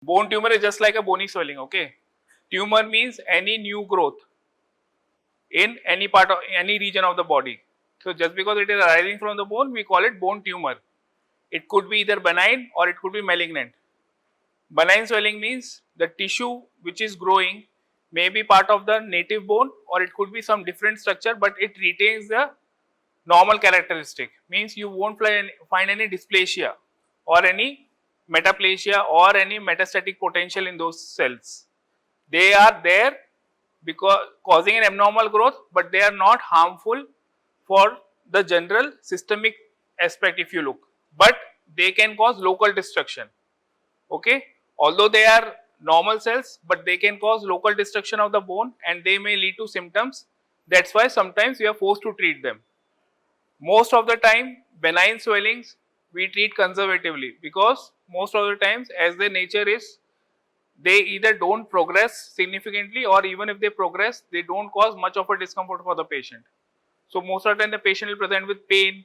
Bone tumor is just like a bony swelling, okay? Tumor means any new growth in any part of any region of the body. So just because it is arising from the bone, we call it bone tumor. It could be either benign or it could be malignant. Benign swelling means the tissue which is growing may be part of the native bone or it could be some different structure, but it retains the normal characteristic. Means you won't find any dysplasia or any metaplasia or any metastatic potential in those cells. They are there because causing an abnormal growth, but they are not harmful for the general systemic aspect if you look, but they can cause local destruction. Okay, although they are normal cells, but they can cause local destruction of the bone and they may lead to symptoms. That's why sometimes we are forced to treat them. Most of the time benign swellings we treat conservatively because most of the times as their nature is, they either don't progress significantly or even if they progress, they don't cause much of a discomfort for the patient. So most of the time the patient will present with pain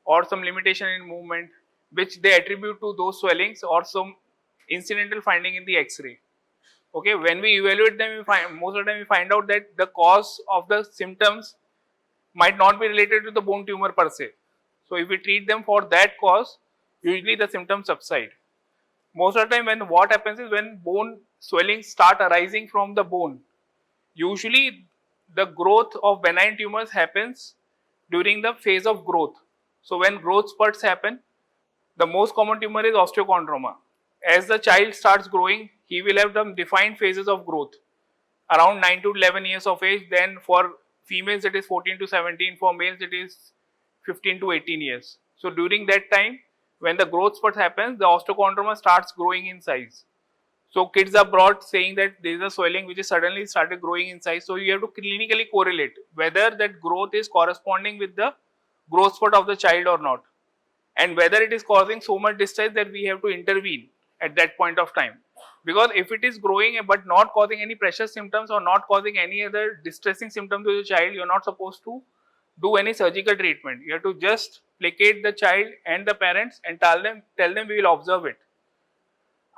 or some limitation in movement which they attribute to those swellings or some incidental finding in the X-ray. Okay, when we evaluate them, we find most of the time we find out that the cause of the symptoms might not be related to the bone tumor per se. So if we treat them for that cause, usually the symptoms subside. Most of the time when what happens is when bone swellings start arising from the bone, usually the growth of benign tumors happens during the phase of growth. So when growth spurts happen, the most common tumor is osteochondroma. As the child starts growing, he will have the defined phases of growth around 9 to 11 years of age. Then for females it is 14 to 17, for males it is 15 to 18 years. So during that time, when the growth spurt happens, the osteochondroma starts growing in size. So kids are brought saying that there is a swelling which is suddenly started growing in size. So you have to clinically correlate whether that growth is corresponding with the growth spurt of the child or not, and whether it is causing so much distress that we have to intervene at that point of time. Because if it is growing but not causing any pressure symptoms or not causing any other distressing symptoms to the child, you are not supposed to do any surgical treatment. You have to just placate the child and the parents and tell them we will observe it,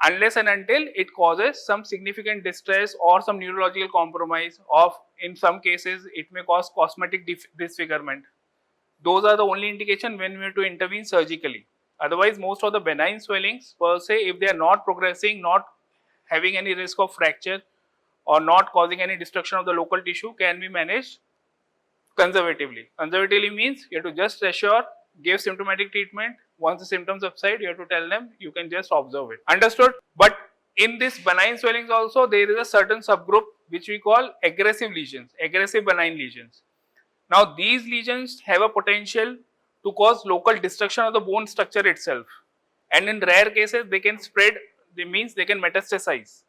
unless and until it causes some significant distress or some neurological compromise, or in some cases it may cause cosmetic disfigurement. Those are the only indication when we have to intervene surgically. Otherwise, most of the benign swellings per se, if they are not progressing, not having any risk of fracture or not causing any destruction of the local tissue, can be managed conservatively. Conservatively means you have to just assure, give symptomatic treatment. Once the symptoms subside, you have to tell them you can just observe it. Understood? But in this benign swellings also, there is a certain subgroup which we call aggressive lesions, aggressive benign lesions. Now these lesions have a potential to cause local destruction of the bone structure itself, and in rare cases they can spread, means they can metastasize.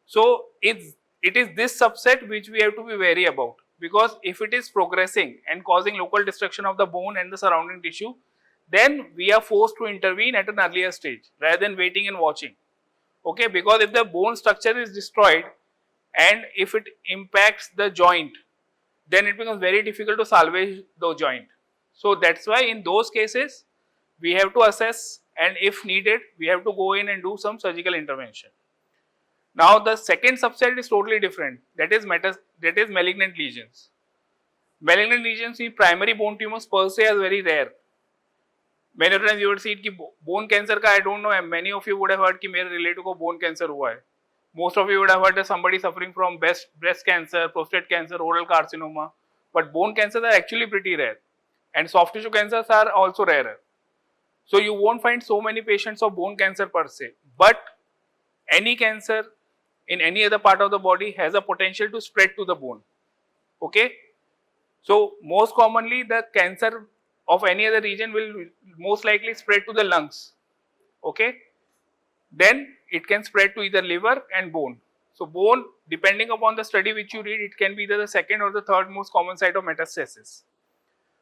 So it is this subset which we have to be wary about, because if it is progressing and causing local destruction of the bone and the surrounding tissue, then we are forced to intervene at an earlier stage rather than waiting and watching. Okay, because if the bone structure is destroyed and if it impacts the joint, then it becomes very difficult to salvage the joint. So that's why in those cases we have to assess, and if needed we have to go in and do some surgical intervention. Now the second subset is totally different, that is malignant lesions. Malignant lesions in primary bone tumors per se are very rare. Many times you would see कि bone cancer का, I don't know, many of you would have heard कि मेरे relative को bone cancer हुआ है. Most of you would have heard that somebody suffering from breast cancer, prostate cancer, oral carcinoma, but bone cancers are actually pretty rare, and soft tissue cancers are also rarer. So you won't find so many patients of bone cancer per se, but any cancer in any other part of the body has a potential to spread to the bone. Okay, so most commonly the cancer of any other region will most likely spread to the lungs. Okay, then it can spread to either liver and bone. So bone, depending upon the study which you read, it can be either the second or the third most common site of metastasis.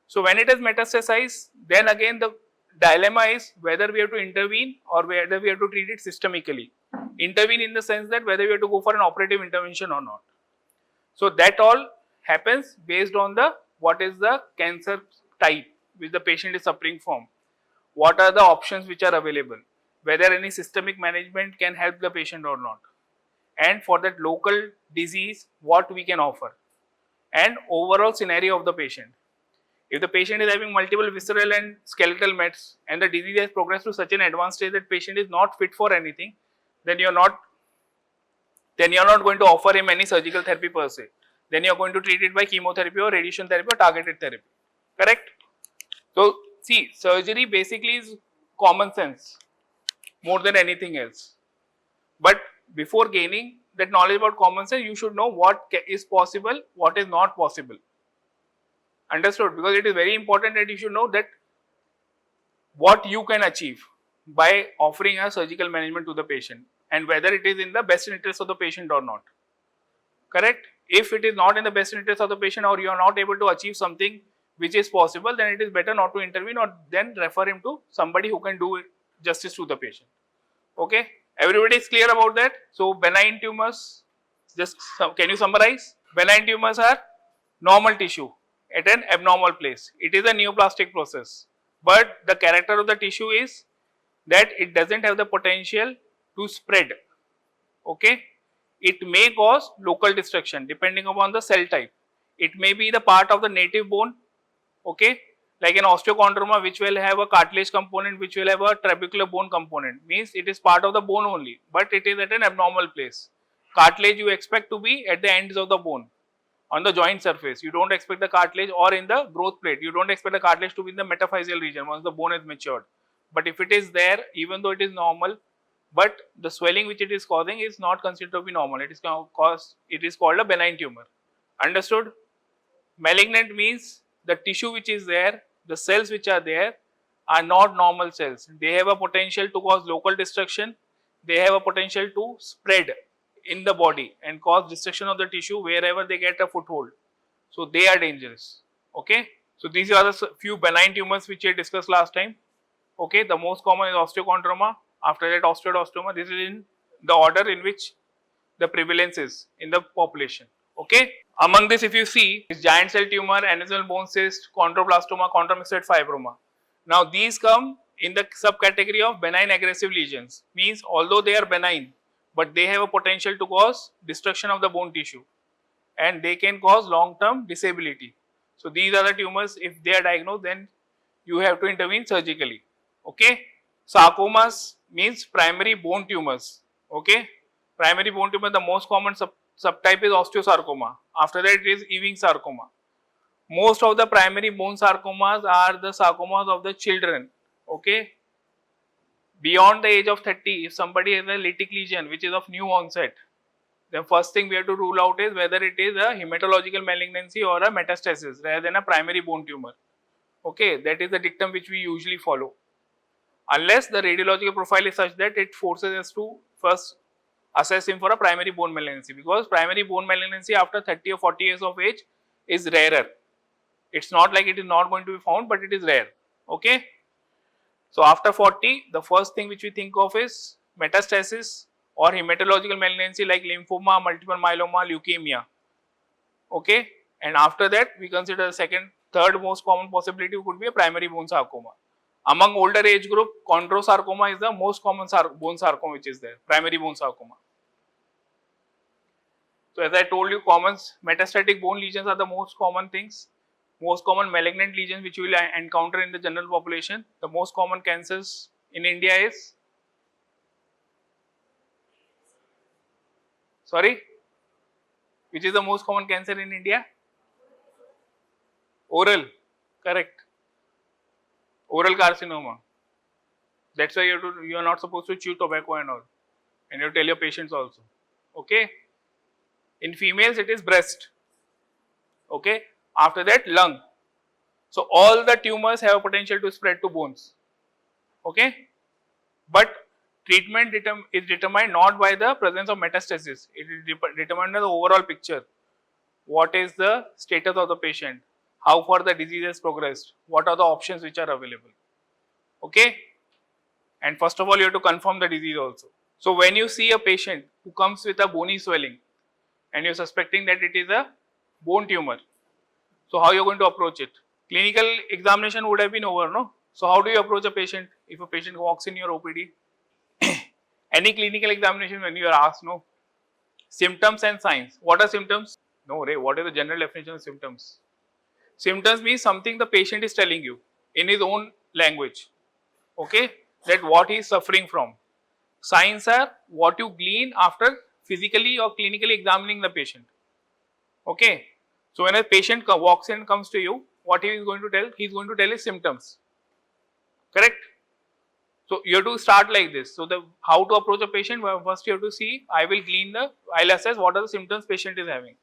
So when it is metastasized, then again the dilemma is whether we have to intervene or whether we have to treat it systemically. Intervene in the sense that whether we have to go for an operative intervention or not. So that all happens based on the what is the cancer type which the patient is suffering from, what are the options which are available. whether any systemic management can help the patient or not, and for that local disease what we can offer, and overall scenario of the patient. If the patient is having multiple visceral and skeletal mets and the disease has progressed to such an advanced stage that patient is not fit for anything, then you are not going to offer him any surgical therapy per se. Then you are going to treat it by chemotherapy or radiation therapy or targeted therapy. Correct? So see, surgery basically is common sense more than anything else. But before gaining that knowledge about common sense, you should know what is possible, what is not possible. Understood? Because it is very important that you should know that what you can achieve by offering a surgical management to the patient and whether it is in the best interest of the patient or not. Correct? If it is not in the best interest of the patient or you are not able to achieve something which is possible, then it is better not to intervene or then refer him to somebody who can do justice to the patient. Okay? Everybody is clear about that? So, benign tumors, can you summarize? Benign tumors are normal tissue at an abnormal place. It is a neoplastic process, but the character of the tissue is that it doesn't have the potential to spread. Okay? It may cause local destruction depending upon the cell type. It may be the part of the native bone, okay, like an osteochondroma which will have a cartilage component, which will have a trabecular bone component, means it is part of the bone only, but it is at an abnormal place. Cartilage you expect to be at the ends of the bone, on the joint surface. You don't expect the cartilage, or in the growth plate, you don't expect the cartilage to be in the metaphyseal region once the bone is matured. But if it is there, even though it is normal, but the swelling which it is causing is not considered to be normal. It is called a benign tumor. Understood? Malignant means the tissue which is there, the cells which are there are not normal cells. They have a potential to cause local destruction. They have a potential to spread in the body and cause destruction of the tissue wherever they get a foothold. So they are dangerous. Okay. So these are the few benign tumors which we discussed last time. Okay. The most common is osteochondroma. After that, osteoidostoma. This is in the order in which the prevalence is in the population. Okay. Among this, if you see, is giant cell tumor, aneurysmal bone cyst, chondroblastoma, chondromyxoid fibroma. Now these come in the subcategory of benign aggressive lesions. Means although they are benign, but they have a potential to cause destruction of the bone tissue and they can cause long-term disability. So these are the tumors. If they are diagnosed, then you have to intervene surgically. Okay. Sarcomas means primary bone tumors. Okay. Primary bone tumor, the most common subtype is osteosarcoma. After that it is Ewing sarcoma. Most of the primary bone sarcomas are the sarcomas of the children. Okay. Beyond the age of 30, if somebody has a lytic lesion which is of new onset, the first thing we have to rule out is whether it is a hematological malignancy or a metastasis rather than a primary bone tumor. Okay, that is the dictum which we usually follow. Unless the radiological profile is such that it forces us to first assess him for a primary bone malignancy, because primary bone malignancy after 30 or 40 years of age is rarer. It's not like it is not going to be found, but it is rare. Okay. So after 40, the first thing which we think of is metastasis or hematological malignancy like lymphoma, multiple myeloma, leukemia. Okay. And after that, we consider the third most common possibility could be a primary bone sarcoma. Among older age group, chondrosarcoma is the most common bone sarcoma which is there, primary bone sarcoma. So as I told you, metastatic bone lesions are the most common things. Most common malignant lesions which you will encounter in the general population. The most common cancers in India is, which is the most common cancer in India? Oral, correct. Oral carcinoma. That's why you are not supposed to chew tobacco and all. And you tell your patients also. Okay. In females, it is breast. Okay. After that, lung. So all the tumors have a potential to spread to bones. Okay. But treatment is determined not by the presence of metastasis. It is determined by the overall picture. What is the status of the patient? How far the disease has progressed? What are the options which are available? Okay. And first of all, you have to confirm the disease also. So when you see a patient who comes with a bony swelling and you are suspecting that it is a bone tumor, so how you are going to approach it? Clinical examination would have been over, no? So how do you approach a patient if a patient walks in your OPD? Any clinical examination when you are asked, no? Symptoms and signs. What are symptoms? No, Ray, what is the general definition of symptoms? Symptoms means something the patient is telling you in his own language, okay, that what he is suffering from. Signs are what you glean after physically or clinically examining the patient, okay. So when a patient walks in, comes to you, what he is going to tell? He is going to tell his symptoms, correct? So you have to start like this. So the how to approach a patient? Well, first you have to see, I'll assess what are the symptoms patient is having.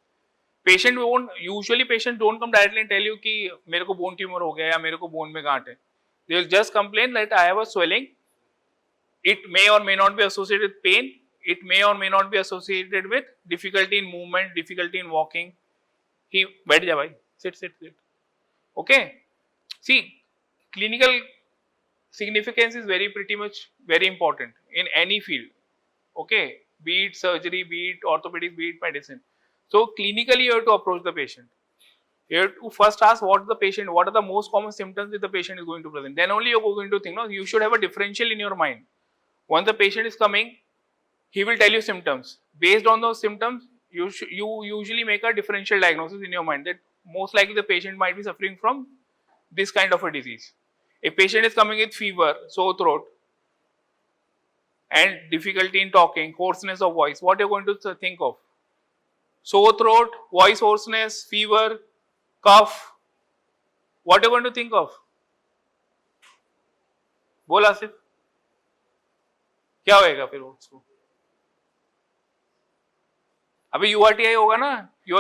Patient won't, usually patient don't come directly and tell you कि मेरे को bone tumor हो गया या मेरे को bone में गांठ है. They will just complain that I have a swelling. It may or may not be associated with pain. It may or may not be associated with difficulty in movement, difficulty in walking. He बैठ जा भाई, sit. Okay. See, clinical significance is very important in any field. Okay, be it surgery, be it orthopedics, be it medicine. So clinically you have to approach the patient. You have to first ask what are the most common symptoms that the patient is going to present. Then only you are going to think, no, you should have a differential in your mind. Once the patient is coming, he will tell you symptoms. Based on those symptoms, you usually make a differential diagnosis in your mind that most likely the patient might be suffering from this kind of a disease. A patient is coming with fever, sore throat, and difficulty in talking, hoarseness of voice. What are you going to think of? Sore throat, voice hoarseness, fever, cough. What are you going to think of? बोल आसिफ, क्या होएगा फिर उसको? अभी URTI होगा ना? You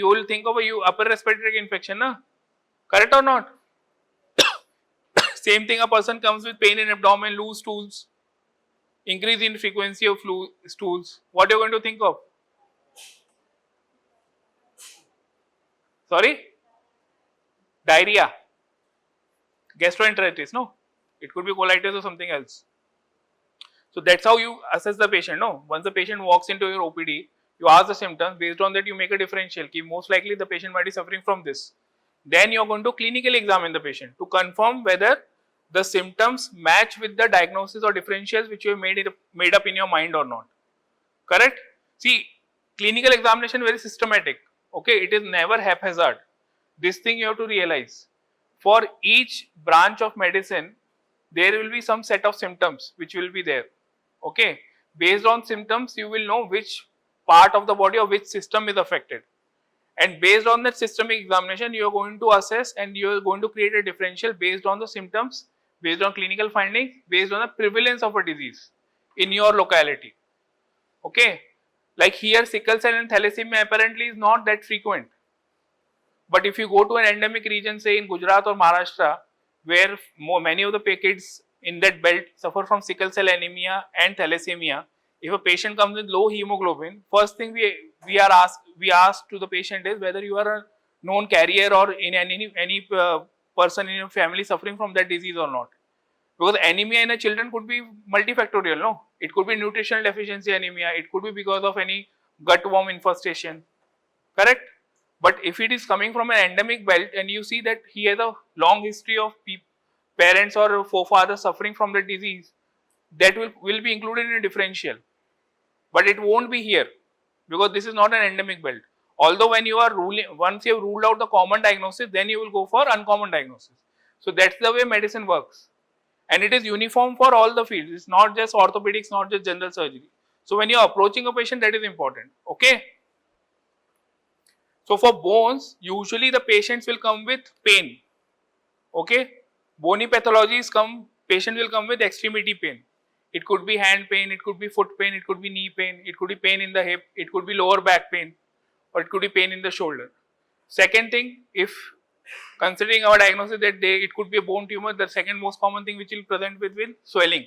will think of a upper respiratory infection, na? Correct or not? Same thing, a person comes with pain in abdomen, loose stools, increase in frequency of stools. What are you going to think of? Sorry? Diarrhea, gastroenteritis, no? It could be colitis or something else. So that's how you assess the patient, no? Once the patient walks into your OPD, you ask the symptoms, based on that you make a differential. Most likely the patient might be suffering from this. Then you are going to clinically examine the patient to confirm whether the symptoms match with the diagnosis or differentials which you have made up in your mind or not. Correct? See, clinical examination very systematic. Okay, it is never haphazard. This thing you have to realize. For each branch of medicine, there will be some set of symptoms which will be there. Okay, based on symptoms, you will know which part of the body or which system is affected. And based on that systemic examination, you are going to assess and you are going to create a differential based on the symptoms, based on clinical findings, based on the prevalence of a disease in your locality. Okay, like here sickle cell and thalassemia apparently is not that frequent. But if you go to an endemic region, say in Gujarat or Maharashtra, where many of the kids in that belt suffer from sickle cell anemia and thalassemia, if a patient comes with low hemoglobin, first thing we ask to the patient is whether you are a known carrier or in any person in your family suffering from that disease or not. Because anemia in a children could be multifactorial, no? It could be nutritional deficiency anemia, it could be because of any gut worm infestation, correct? But if it is coming from an endemic belt and you see that he has a long history of parents or forefathers suffering from the disease, that will be included in a differential. But it won't be here because this is not an endemic belt. Although when you are once you have ruled out the common diagnosis, then you will go for uncommon diagnosis. So that's the way medicine works. And it is uniform for all the fields. It's not just orthopedics, not just general surgery. So when you are approaching a patient, that is important. Okay. So for bones, usually the patients will come with pain. Okay. Bony pathologies patient will come with extremity pain. It could be hand pain, it could be foot pain, it could be knee pain, it could be pain in the hip, it could be lower back pain, or it could be pain in the shoulder. Second thing, if considering our diagnosis that it could be a bone tumor, the second most common thing which will present with swelling.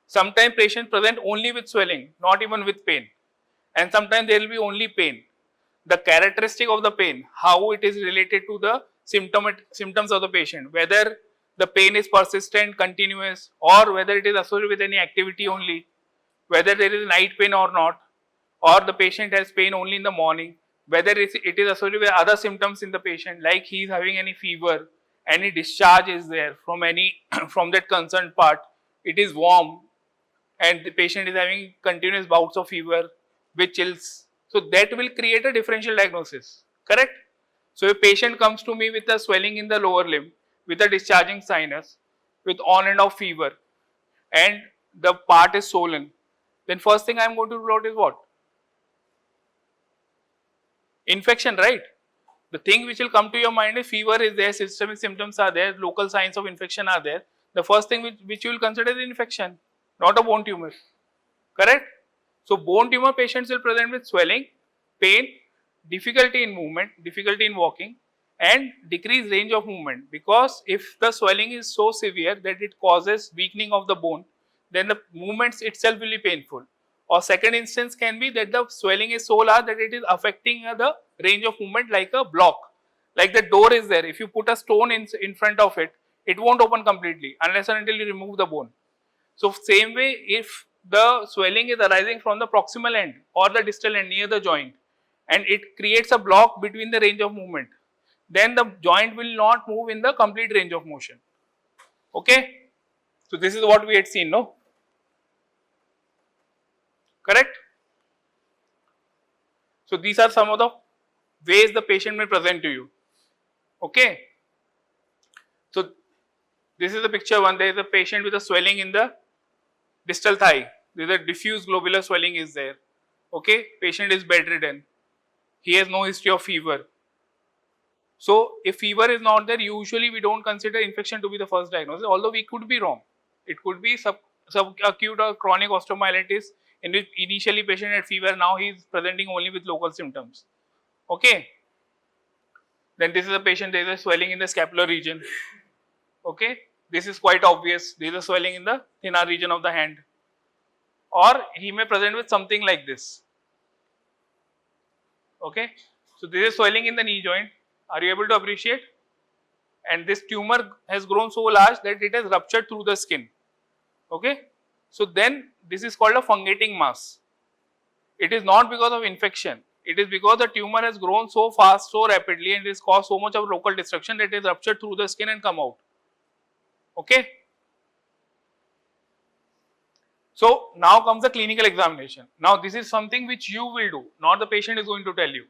Sometimes patients present only with swelling, not even with pain. And sometimes there will be only pain. The characteristic of the pain, how it is related to the symptoms of the patient, whether the pain is persistent, continuous, or whether it is associated with any activity only, whether there is night pain or not, or the patient has pain only in the morning, whether it is associated with other symptoms in the patient, like he is having any fever, any discharge is there from that concerned part, it is warm, and the patient is having continuous bouts of fever with chills. So that will create a differential diagnosis, correct? So if patient comes to me with a swelling in the lower limb, with a discharging sinus, with on and off fever, and the part is swollen, then first thing I am going to rule out is what? Infection, right? The thing which will come to your mind is fever is there, systemic symptoms are there, local signs of infection are there. The first thing which you will consider is infection, not a bone tumor, correct? So bone tumor patients will present with swelling, pain, difficulty in movement, difficulty in walking, and decreased range of movement, because if the swelling is so severe that it causes weakening of the bone, then the movements itself will be painful. Or second instance can be that the swelling is so large that it is affecting the range of movement like a block. Like the door is there, if you put a stone in front of it, it won't open completely unless and until you remove the bone. So same way, if the swelling is arising from the proximal end or the distal end near the joint, and it creates a block between the range of movement, then the joint will not move in the complete range of motion. Okay? So this is what we had seen, no? Correct? So these are some of the ways the patient may present to you. Okay? So this is the picture one. There is a patient with a swelling in the distal thigh. There is a diffuse globular swelling is there. Okay? Patient is bedridden. He has no history of fever. So if fever is not there, usually we don't consider infection to be the first diagnosis, although we could be wrong. It could be subacute or chronic osteomyelitis, in which initially patient had fever, now he is presenting only with local symptoms. Okay. Then this is a patient, there is a swelling in the scapular region. Okay. This is quite obvious. There is a swelling in the thenar region of the hand. Or he may present with something like this. Okay. So this is swelling in the knee joint. Are you able to appreciate? And this tumor has grown so large that it has ruptured through the skin. Okay. So then this is called a fungating mass. It is not because of infection. It is because the tumor has grown so fast, so rapidly, and it has caused so much of local destruction that it has ruptured through the skin and come out. Okay. So now comes the clinical examination. Now this is something which you will do, not the patient is going to tell you.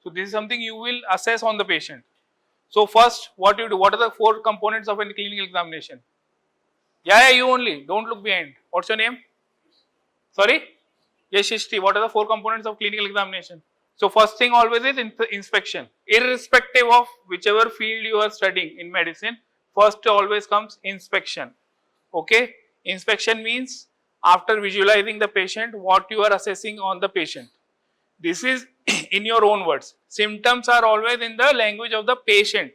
So this is something you will assess on the patient. So first, what you do? What are the 4 components of a clinical examination? Yeah, you only. Don't look behind. What's your name? Sorry? Yes, Shishti. What are the 4 components of clinical examination? So first thing always is inspection. Irrespective of whichever field you are studying in medicine, first always comes inspection. Okay? Inspection means after visualizing the patient, what you are assessing on the patient. This is in your own words. Symptoms are always in the language of the patient.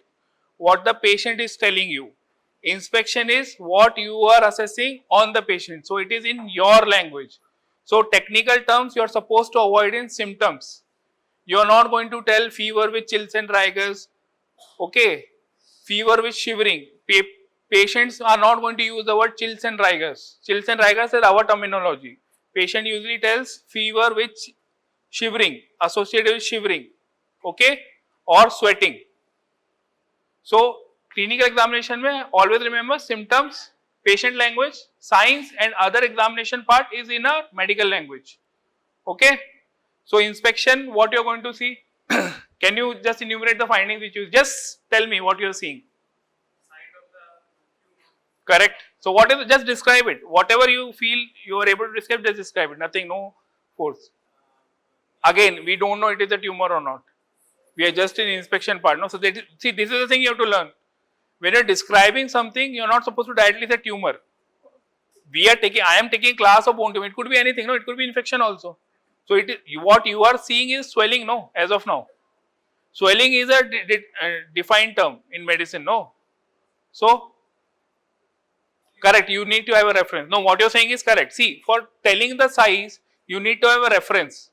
What the patient is telling you. Inspection is what you are assessing on the patient. So it is in your language. So technical terms you are supposed to avoid in symptoms. You are not going to tell fever with chills and rigors. Okay. Fever with shivering. Patients are not going to use the word chills and rigors. Chills and rigors is our terminology. Patient usually tells fever with shivering, associated with shivering, okay, or sweating. So clinical examination mein always remember symptoms, patient language, signs, and other examination part is in a medical language. Okay. So inspection, what you are going to see? Can you just enumerate the findings which you just tell me what you are seeing? Correct. So what is, just describe it. Whatever you feel you are able to describe, just describe it. Nothing, no force. Again, we don't know it is a tumor or not. We are just in inspection part. No, so see, this is the thing you have to learn. When you are describing something, you are not supposed to directly say tumor. I am taking class of bone tumor. It could be anything. No, it could be infection also. So it is what you are seeing is swelling. No, as of now, swelling is a defined term in medicine. No, so correct. You need to have a reference. No, what you are saying is correct. See, for telling the size, you need to have a reference.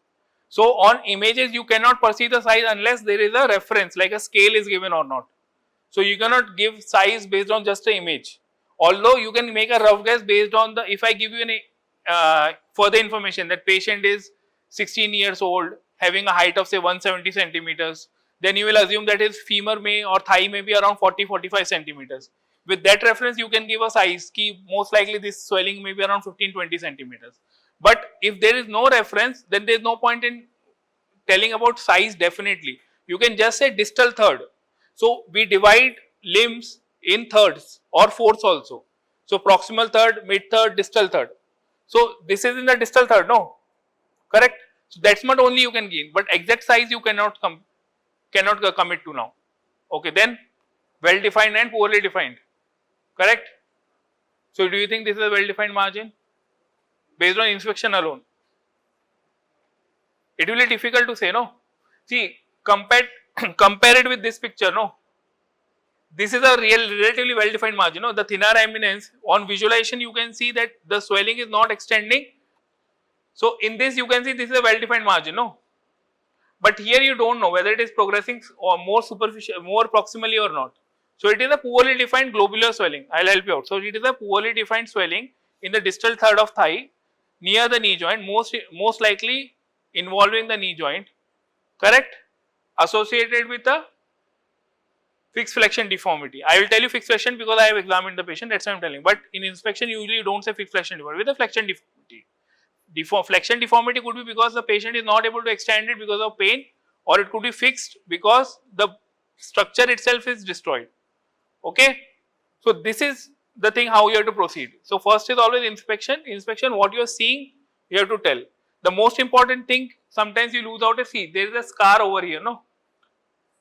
So on images, you cannot perceive the size unless there is a reference, like a scale is given or not. So you cannot give size based on just an image. Although you can make a rough guess based on the, if I give you any further information that patient is 16 years old, having a height of say 170 centimeters, then you will assume that his femur may or thigh may be around 40-45 centimeters. With that reference, you can give a size. Ki most likely this swelling may be around 15-20 centimeters. But if there is no reference, then there is no point in telling about size definitely. You can just say distal third. So we divide limbs in thirds or fourths also. So proximal third, mid third, distal third. So this is in the distal third, no? Correct? So that's not only you can gain, but exact size you cannot commit to now. Okay, then well defined and poorly defined. Correct? So do you think this is a well defined margin? Based on inspection alone. It will be difficult to say, no? See, compare it with this picture, no? This is a relatively well defined margin, no? The thinner eminence, on visualization you can see that the swelling is not extending. So in this you can see this is a well defined margin, no? But here you don't know whether it is progressing or more superficial, more proximally or not. So it is a poorly defined globular swelling. I will help you out. So it is a poorly defined swelling in the distal third of thigh near the knee joint, most likely involving the knee joint, correct? Associated with a fixed flexion deformity. I will tell you fixed flexion because I have examined the patient, that's why I am telling. But in inspection, usually you don't say fixed flexion deformity, with a flexion deformity. Flexion deformity could be because the patient is not able to extend it because of pain, or it could be fixed because the structure itself is destroyed. Okay? So this is the thing how you have to proceed. So first is always inspection. Inspection, what you are seeing, you have to tell. The most important thing, sometimes you lose out a see, there is a scar over here, no?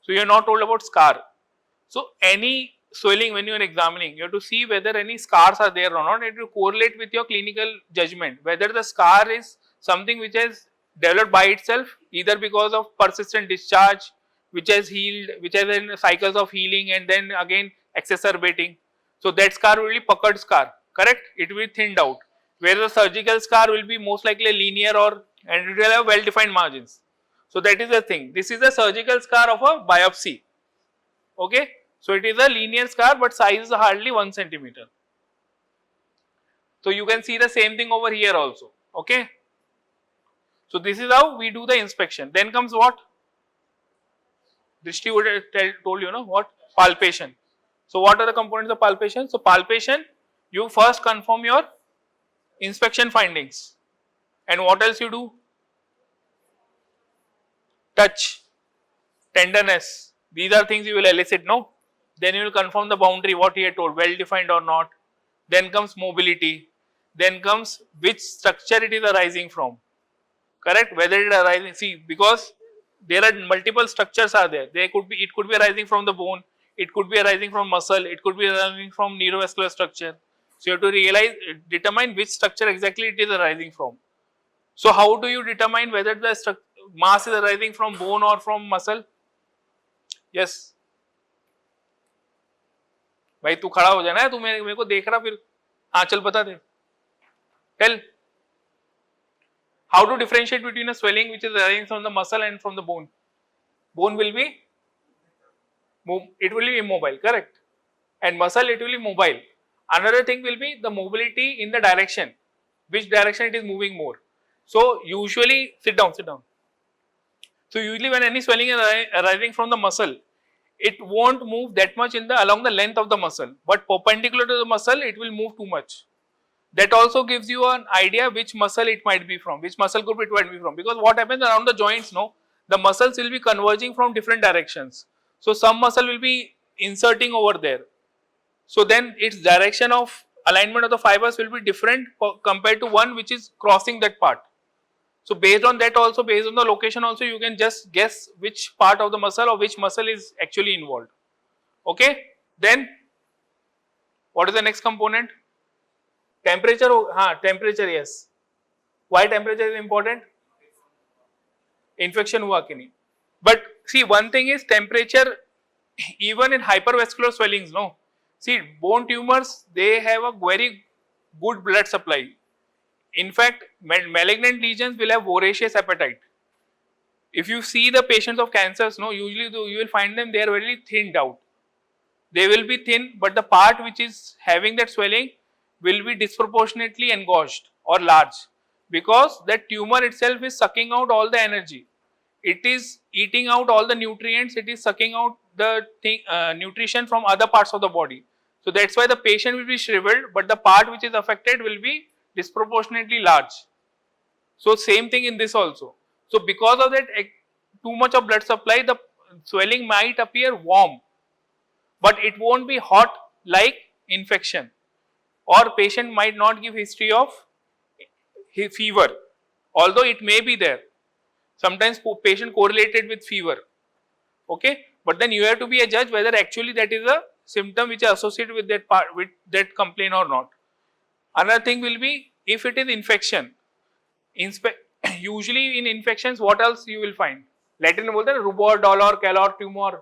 So you are not told about scar. So any swelling when you are examining, you have to see whether any scars are there or not. It will correlate with your clinical judgment, whether the scar is something which has developed by itself, either because of persistent discharge, which has healed, which has in cycles of healing and then again exacerbating. So that scar will be puckered scar, correct? It will be thinned out. Where the surgical scar will be most likely linear and it will have well defined margins. So that is the thing. This is a surgical scar of a biopsy. Okay? So it is a linear scar but size is hardly 1 centimeter. So you can see the same thing over here also. Okay? So this is how we do the inspection. Then comes what? Drishti would have told you, no? What? Palpation. So what are the components of palpation? So palpation, you first confirm your inspection findings. And what else you do? Touch, tenderness. These are things you will elicit, no? Then you will confirm the boundary, what he had told, well defined or not. Then comes mobility. Then comes which structure it is arising from. Correct? Whether it is arising, see, because there are multiple structures are there. It could be arising from the bone, it could be arising from muscle, it could be arising from neurovascular structure. So you have to determine which structure exactly it is arising from. So how do you determine whether the mass is arising from bone or from muscle? Yes. भाई तू खड़ा हो जाना है, तू मेरे को देख रहा फिर, हाँ चल बता दे. Tell. How to differentiate between a swelling which is arising from the muscle and from the bone? Bone will be, it will be immobile, correct? And muscle it will be mobile. Another thing will be the mobility in the direction, which direction it is moving more. So usually, sit down. So usually when any swelling is arising from the muscle, it won't move that much along the length of the muscle, but perpendicular to the muscle it will move too much. That also gives you an idea which muscle it might be from, which muscle group it might be from, because what happens around the joints, no, the muscles will be converging from different directions. So some muscle will be inserting over there. So then its direction of alignment of the fibers will be different compared to one which is crossing that part. So based on that also, based on the location also, you can just guess which part of the muscle or which muscle is actually involved. Okay? Then what is the next component? Temperature. Temperature, yes. Why temperature is important? Infection hua ki nahi. But see, one thing is temperature, even in hypervascular swellings, no. See, bone tumors, they have a very good blood supply. In fact, malignant lesions will have voracious appetite. If you see the patients of cancers, no, usually you will find them, they are very thinned out. They will be thin, but the part which is having that swelling will be disproportionately engorged or large, because that tumor itself is sucking out all the energy. It is eating out all the nutrients, it is sucking out the nutrition from other parts of the body. So that's why the patient will be shriveled, but the part which is affected will be disproportionately large. So same thing in this also. So because of that too much of blood supply, the swelling might appear warm, but it won't be hot like infection, or patient might not give history of fever, although it may be there. Sometimes patient correlated with fever, okay, but then you have to be a judge whether actually that is a symptom which is associated with that part, with that complaint or not. Another thing will be if it is infection. Usually in infections, what else you will find? Latin में बोलते हैं rubor, dolor, calor, tumor.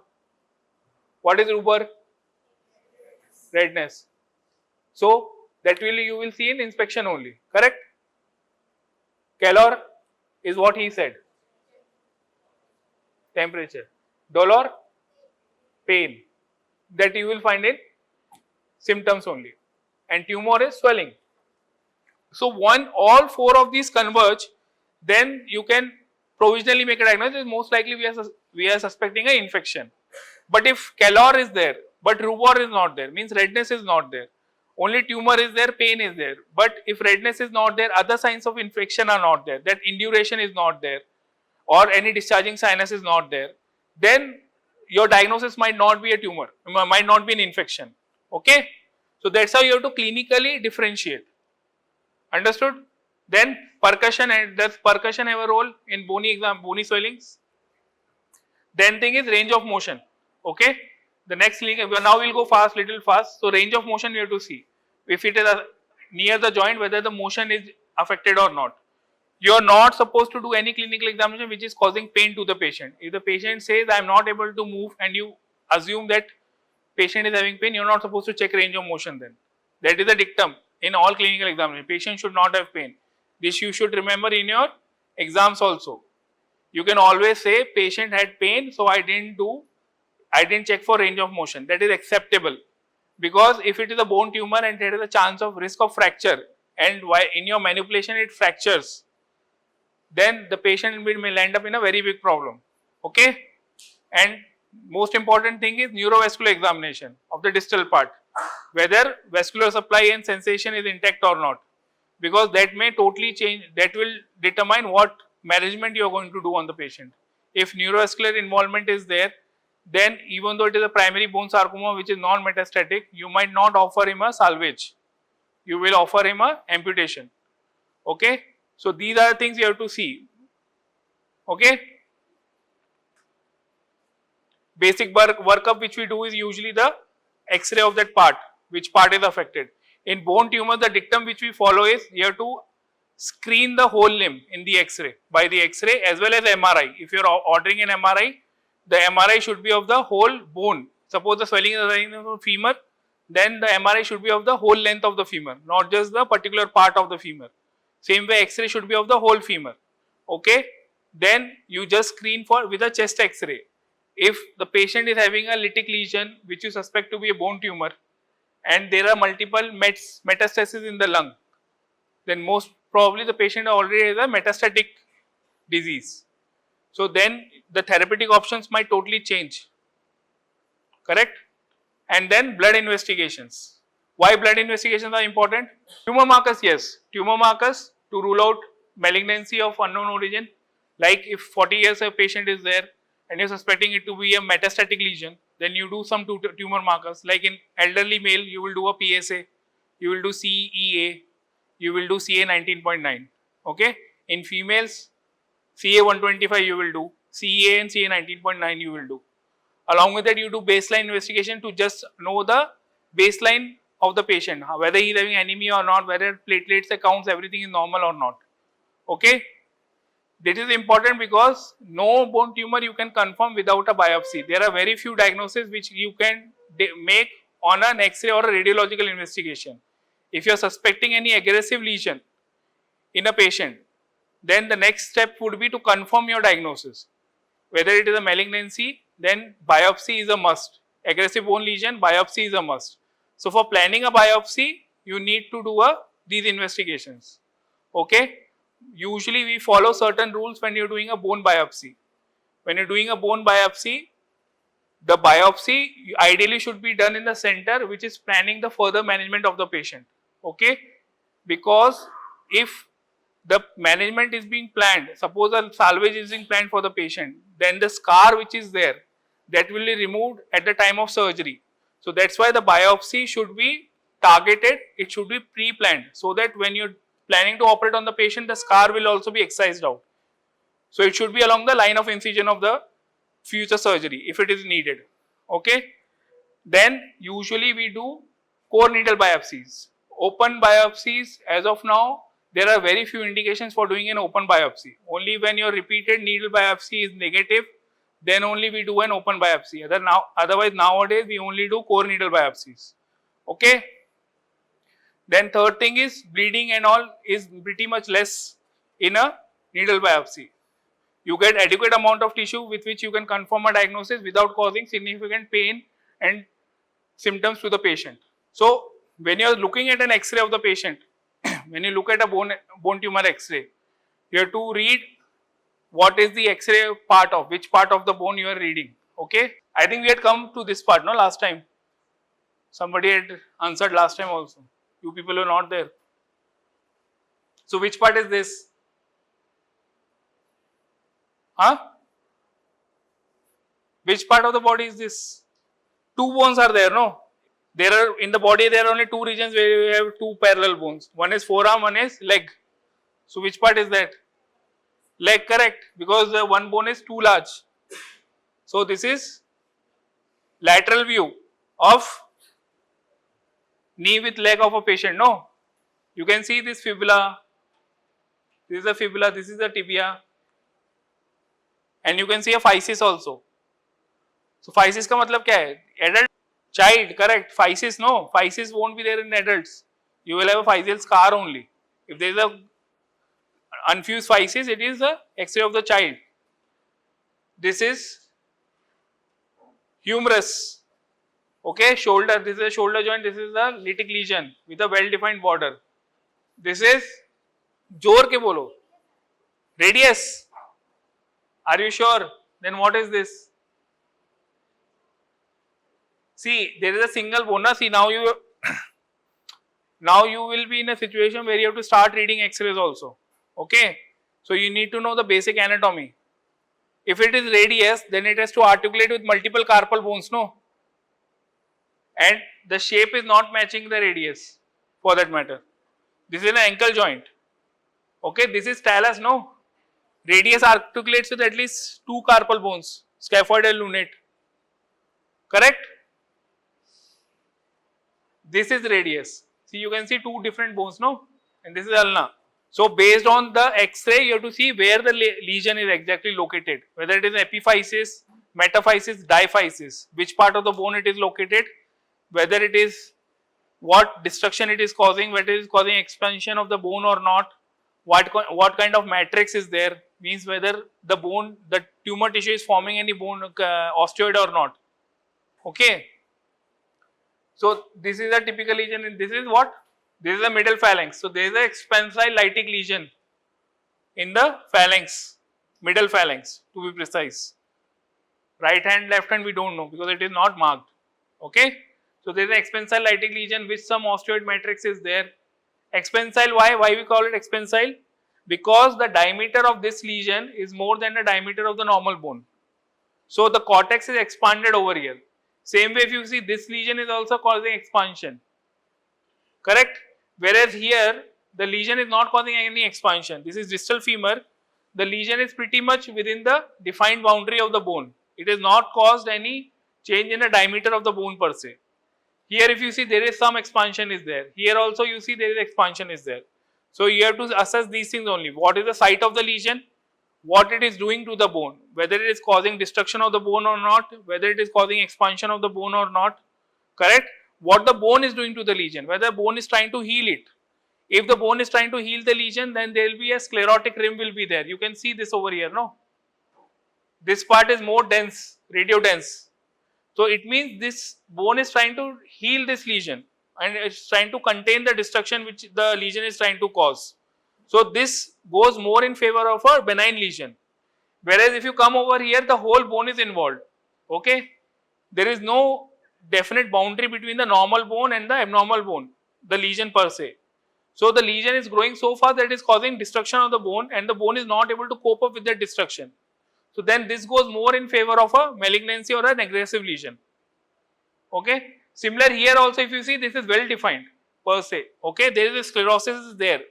What is rubor? Redness. So that you will see in inspection only. Correct? Calor is what he said. Temperature. Dolor, pain. That you will find in symptoms only. And tumor is swelling. So all four of these converge, then you can provisionally make a diagnosis. Most likely we are suspecting an infection. But if calor is there, but rubor is not there, means redness is not there, only tumor is there, pain is there. But if redness is not there, other signs of infection are not there, that induration is not there, or any discharging sinus is not there, then your diagnosis might not be a tumor, might not be an infection. Okay? So that's how you have to clinically differentiate. Understood? Then percussion, and does percussion have a role in bony swellings? Then thing is range of motion. Okay? The next link, now we'll go little fast. So range of motion you have to see. If it is near the joint, whether the motion is affected or not. You are not supposed to do any clinical examination which is causing pain to the patient. If the patient says I am not able to move and you assume that patient is having pain, you are not supposed to check range of motion then. That is a dictum in all clinical examination. Patient should not have pain. This you should remember in your exams also. You can always say patient had pain, so I didn't check for range of motion. That is acceptable, because if it is a bone tumor and there is a chance of risk of fracture, and why in your manipulation it fractures, then the patient will end up in a very big problem. Okay? And most important thing is neurovascular examination of the distal part, whether vascular supply and sensation is intact or not, because that may totally change, that will determine what management you are going to do on the patient. If neurovascular involvement is there, then even though it is a primary bone sarcoma which is non-metastatic, you might not offer him a salvage. You will offer him a amputation. Okay? So these are the things you have to see. Okay? Basic workup which we do is usually the X-ray of that part, which part is affected. In bone tumors, the dictum which we follow is you have to screen the whole limb in the X-ray, by the X-ray as well as MRI. If you are ordering an MRI, the MRI should be of the whole bone. Suppose the swelling is arising from femur, then the MRI should be of the whole length of the femur, not just the particular part of the femur. Same way X-ray should be of the whole femur. Okay? Then you just screen for with a chest X-ray. If the patient is having a lytic lesion which you suspect to be a bone tumor, and there are multiple metastases in the lung, then most probably the patient already has a metastatic disease. So then the therapeutic options might totally change. Correct? And then blood investigations. Why blood investigations are important? Tumor markers, yes. Tumor markers to rule out malignancy of unknown origin. Like if 40 years a patient is there and you're suspecting it to be a metastatic lesion, then you do some tumor markers. Like in elderly male, you will do a PSA, you will do CEA, you will do CA 19.9. Okay? In females, CA 125 you will do, CEA and CA 19.9 you will do. Along with that, you do baseline investigation to just know the baseline of the patient, whether he is having anemia or not, whether platelets counts, everything is normal or not. Okay? This is important because no bone tumor you can confirm without a biopsy. There are very few diagnoses which you can make on an X-ray or a radiological investigation. If you are suspecting any aggressive lesion in a patient, then the next step would be to confirm your diagnosis. Whether it is a malignancy, then biopsy is a must. Aggressive bone lesion, biopsy is a must. So for planning a biopsy, you need to do these investigations. Okay? Usually we follow certain rules when you're doing a bone biopsy. When you're doing a bone biopsy, The biopsy ideally should be done in the center, which is planning the further management of the patient. Okay, because if the management is being planned, suppose a salvage is being planned for the patient, then the scar which is there, that will be removed at the time of surgery. So that's why the biopsy should be targeted, it should be pre-planned, so that when you're planning to operate on the patient, the scar will also be excised out. So it should be along the line of incision of the future surgery if it is needed. Okay, then usually we do core needle biopsies. Open biopsies, as of now, there are very few indications for doing an open biopsy. Only when your repeated needle biopsy is negative, then only we do an open biopsy. Otherwise nowadays we only do core needle biopsies. Okay. Then third thing is bleeding and all is pretty much less in a needle biopsy. You get adequate amount of tissue with which you can confirm a diagnosis without causing significant pain and symptoms to the patient. So when you are looking at an X-ray of the patient, when you look at a bone tumor X-ray, you have to read what is the X-ray part of, which part of the bone you are reading. Okay, I think we had come to this part, no, last time. Somebody had answered last time also. You people were not there. So which part is this? Huh? Which part of the body is this? Two bones are there, no? There are in the body, there are only two regions where you have two parallel bones. One is forearm, one is leg. So which part is that? Leg, correct, because the one bone is too large. So this is lateral view of knee with leg of a patient, no? You can see this fibula, this is the fibula, this is the tibia, and you can see a physis also. So physis का मतलब क्या है? Adult, child, correct. Physis, no, physis won't be there in adults. You will have a physeal scar only. If there is a unfused physis, it is the X-ray of the child. This is humerus. Okay, shoulder, this is a shoulder joint, this is the lytic lesion with a well-defined border. This is, जोर के बोलो, radius. Are you sure? Then what is this? See, there is a single bone. See, now you will be in a situation where you have to start reading X-rays also. Okay, so you need to know the basic anatomy. If it is radius, then it has to articulate with multiple carpal bones, no? And the shape is not matching the radius for that matter. This is an ankle joint. Okay, this is talus, no? Radius articulates with at least two carpal bones, scaphoid and lunate. Correct? This is radius. See, you can see two different bones, no? And this is ulna. So based on the X-ray, you have to see where the lesion is exactly located. Whether it is epiphysis, metaphysis, diphysis, which part of the bone it is located, whether it is what destruction it is causing, whether it is causing expansion of the bone or not, what kind of matrix is there, means whether the bone, the tumor tissue is forming any bone osteoid or not. Okay. So this is a typical lesion, and this is what? This is the middle phalanx. So there is an expansile lytic lesion in the phalanx, middle phalanx to be precise. Right hand, left hand we don't know because it is not marked. Okay. So there is an expansile lytic lesion with some osteoid matrix is there. Expansile, why? Why we call it expansile? Because the diameter of this lesion is more than the diameter of the normal bone. So the cortex is expanded over here. Same way if you see this lesion is also causing expansion. Correct? Whereas here the lesion is not causing any expansion. This is distal femur. The lesion is pretty much within the defined boundary of the bone. It has not caused any change in the diameter of the bone per se. Here if you see there is some expansion is there. Here also you see there is expansion is there. So you have to assess these things only. What is the site of the lesion? What it is doing to the bone? Whether it is causing destruction of the bone or not? Whether it is causing expansion of the bone or not? Correct? What the bone is doing to the lesion? Whether the bone is trying to heal it. If the bone is trying to heal the lesion, then there will be a sclerotic rim will be there. You can see this over here, no? This part is more dense, radio dense. So it means this bone is trying to heal this lesion and it's trying to contain the destruction which the lesion is trying to cause. So this goes more in favor of a benign lesion. Whereas if you come over here, the whole bone is involved. Okay. there is no definite boundary between the normal bone and the abnormal bone, the lesion per se. So the lesion is growing so fast that it is causing destruction of the bone, and the bone is not able to cope up with that destruction. So then this goes more in favor of a malignancy or an aggressive lesion. Okay. Similar here also, if you see, this is well defined per se. Okay, there is a sclerosis there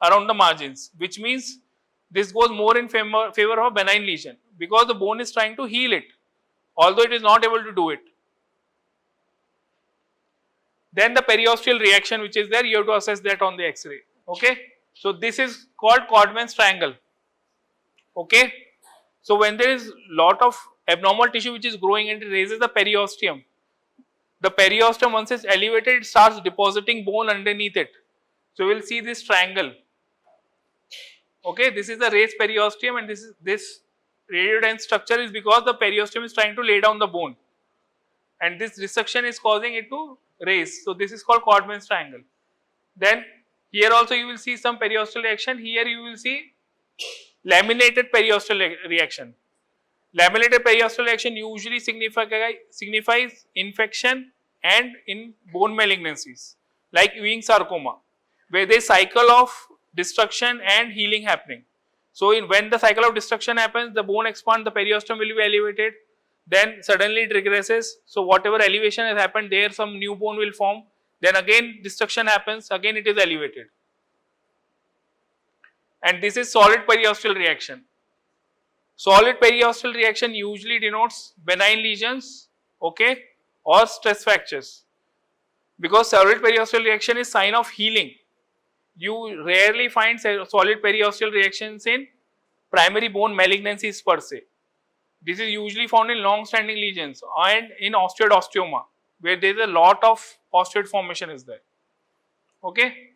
around the margins, which means this goes more in favor of a benign lesion, because the bone is trying to heal it, although it is not able to do it. Then the periosteal reaction which is there, you have to assess that on the X-ray. Okay, so this is called Codman's triangle. Okay, so when there is lot of abnormal tissue which is growing and it raises the periosteum, the periosteum, once it's elevated, it starts depositing bone underneath it. So we will see this triangle. Okay, this is the raised periosteum, and this radiodense structure is because the periosteum is trying to lay down the bone, and this resection is causing it to raise. So this is called Codman's triangle. Then here also you will see some periosteal reaction. Here you will see laminated periosteal reaction. Laminated periosteal reaction usually signifies infection and in bone malignancies like Ewing sarcoma, where there is cycle of destruction and healing happening. So when the cycle of destruction happens, the bone expands, the periosteum will be elevated, then suddenly it regresses. So whatever elevation has happened there, some new bone will form, then again destruction happens, again it is elevated. And this is solid periosteal reaction. Solid periosteal reaction usually denotes benign lesions, okay, or stress fractures, because solid periosteal reaction is sign of healing. You rarely find solid periosteal reactions in primary bone malignancies per se. This is usually found in long-standing lesions and in osteoid osteoma, where there is a lot of osteoid formation is there. Okay.